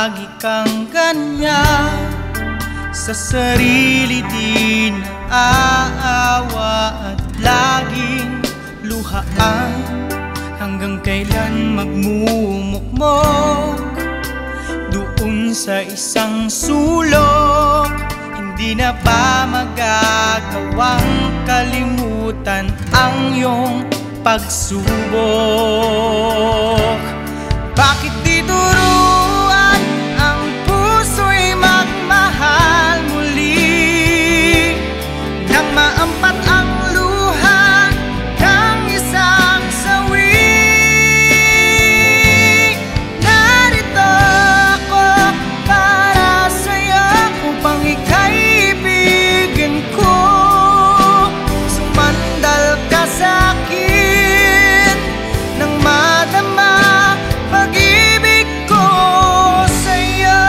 lagi kang ganyan. Sa sarili di naaawa at laging luhaan. Hanggang kailan magmumukmok doon sa isang sulok? Hindi na ba magagawang kalimutan ang iyong pagsubok? Bakit di turuan ang puso'y magmahal muli nang maampat ang luha ng isang sawi? Narito ako para sa'yo upang ika'y ibigin ko. Sumandal ka sa'kin nang madama pag-ibig ko sa'yo.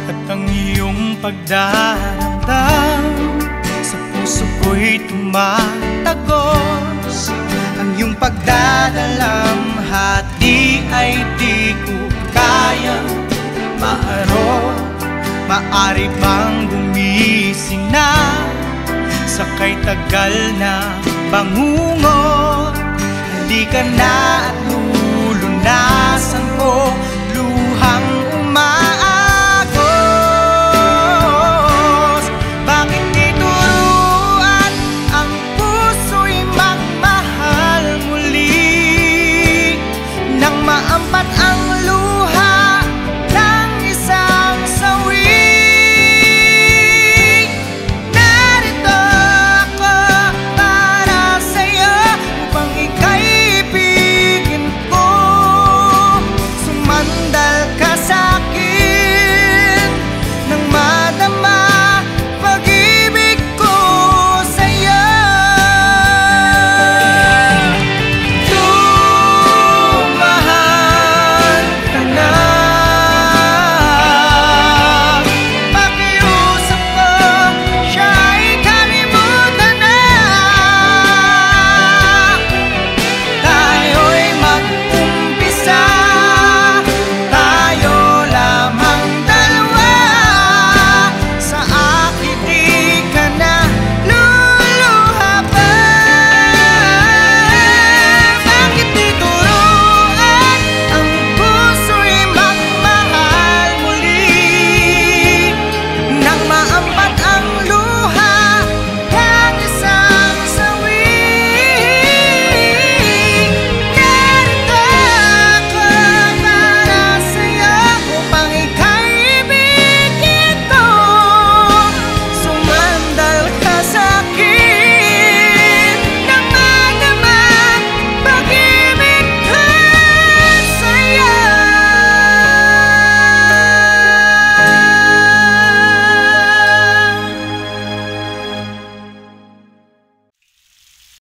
At ang iyong pagdaramdam sa puso ko'y tumatagos. Ang iyong pagdadalamhati ay di ko kayang maarot. Maari bang gumising na sakay tagal na bangungot? Halika na at